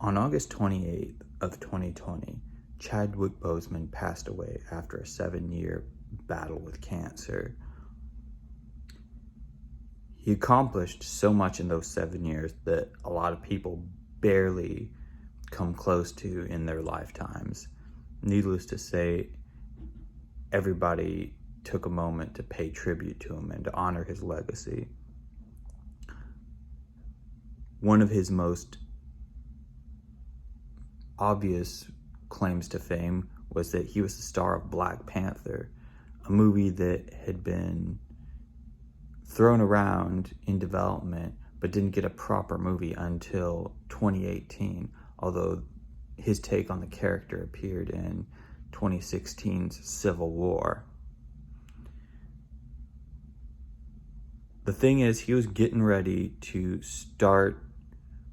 On August 28th of 2020, Chadwick Boseman passed away after a 7-year battle with cancer. He accomplished so much in those 7 years that a lot of people barely come close to in their lifetimes. Needless to say, everybody took a moment to pay tribute to him and to honor his legacy. One of his most obvious claims to fame was that he was the star of Black Panther, a movie that had been thrown around in development but didn't get a proper movie until 2018, although his take on the character appeared in 2016's Civil War. The thing is, he was getting ready to start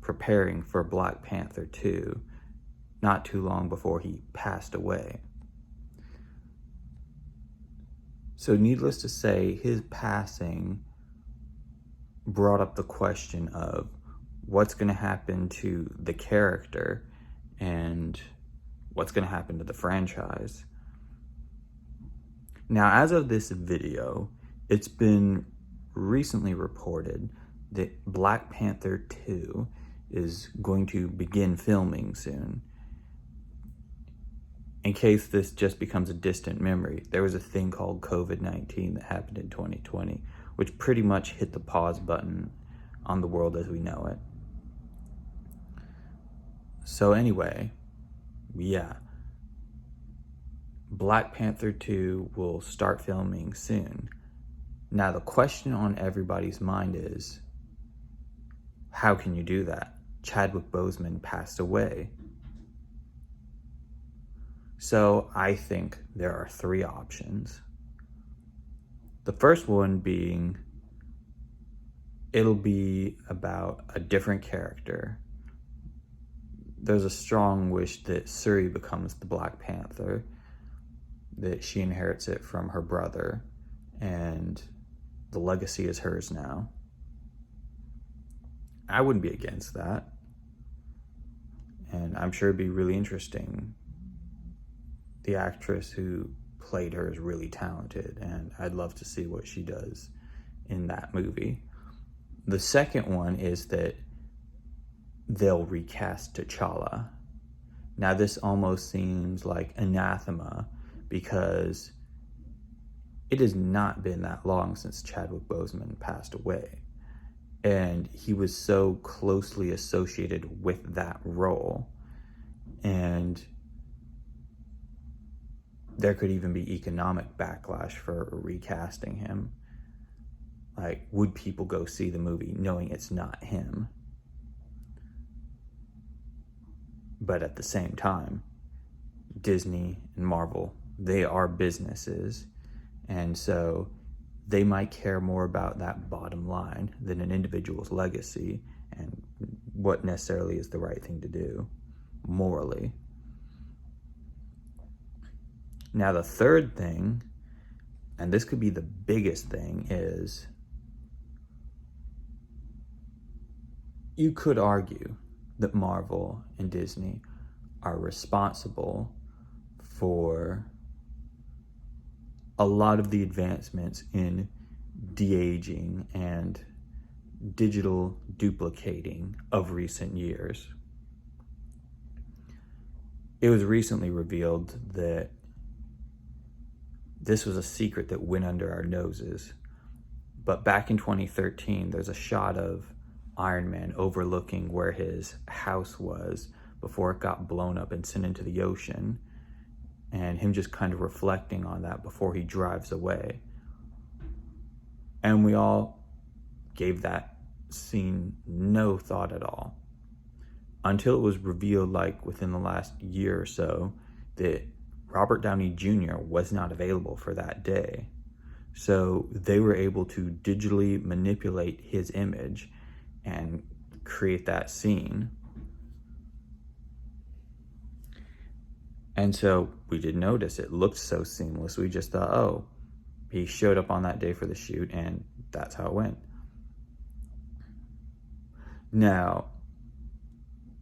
preparing for Black Panther 2 not too long before he passed away. So needless to say, his passing brought up the question of what's going to happen to the character and what's going to happen to the franchise. Now, as of this video, it's been recently reported that Black Panther 2 is going to begin filming soon. In case this just becomes a distant memory, there was a thing called COVID-19 that happened in 2020, which pretty much hit the pause button on the world as we know it. So anyway, yeah, Black Panther 2 will start filming soon. Now the question on everybody's mind is, how can you do that? Chadwick Boseman passed away. So I think there are 3 options. The first one being, it'll be about a different character. There's a strong wish that Shuri becomes the Black Panther, that she inherits it from her brother, and the legacy is hers now. I wouldn't be against that. And I'm sure it'd be really interesting. The actress who played her is really talented, and I'd love to see what she does in that movie. The second one is that they'll recast T'Challa. Now this almost seems like anathema because it has not been that long since Chadwick Boseman passed away, and he was so closely associated with that role, and there could even be economic backlash for recasting him. Like, would people go see the movie knowing it's not him? But at the same time, Disney and Marvel, they are businesses, and so they might care more about that bottom line than an individual's legacy and what necessarily is the right thing to do morally. Now the third thing, and this could be the biggest thing, is you could argue that Marvel and Disney are responsible for a lot of the advancements in de-aging and digital duplicating of recent years. It was recently revealed that this was a secret that went under our noses. But back in 2013, there's a shot of Iron Man overlooking where his house was before it got blown up and sent into the ocean, and him just kind of reflecting on that before he drives away. And we all gave that scene no thought at all, until it was revealed, like within the last year or so, that Robert Downey Jr. was not available for that day. So they were able to digitally manipulate his image and create that scene. And so we didn't notice. It looked so seamless. We just thought, oh, he showed up on that day for the shoot, and that's how it went. Now,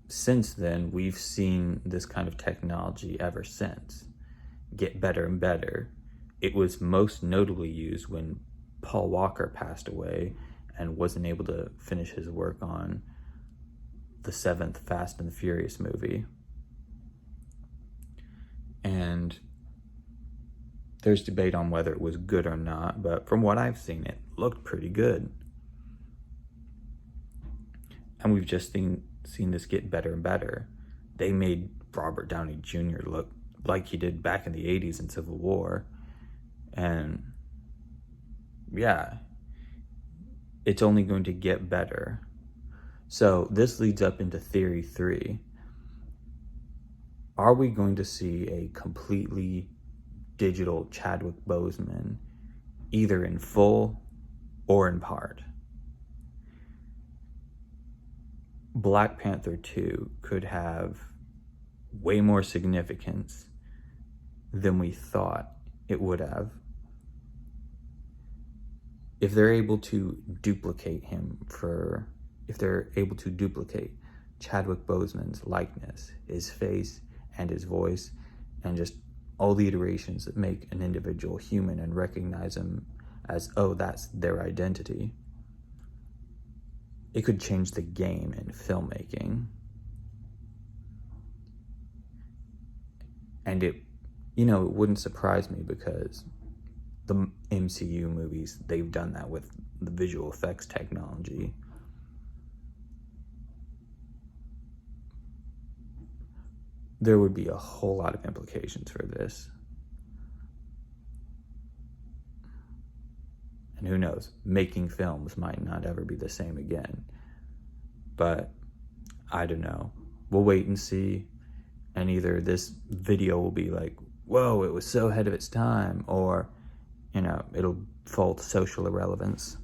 since then, we've seen this kind of technology ever since get better and better. It was most notably used when Paul Walker passed away and wasn't able to finish his work on the 7th Fast and the Furious movie. And there's debate on whether it was good or not, but from what I've seen, it looked pretty good. And we've just seen this get better and better. They made Robert Downey Jr. look like he did back in the 80s in Civil War. And yeah, it's only going to get better. So this leads up into theory 3. Are we going to see a completely digital Chadwick Boseman, either in full or in part? Black Panther 2 could have way more significance than we thought it would have. If they're able to duplicate Chadwick Boseman's likeness, his face and his voice, and just all the iterations that make an individual human and recognize him as, oh, that's their identity, it could change the game in filmmaking. And it wouldn't surprise me, because the MCU movies, they've done that with the visual effects technology. There would be a whole lot of implications for this. And who knows, making films might not ever be the same again. But I don't know. We'll wait and see. And either this video will be like, whoa, it was so ahead of its time, or, it'll fall to social irrelevance.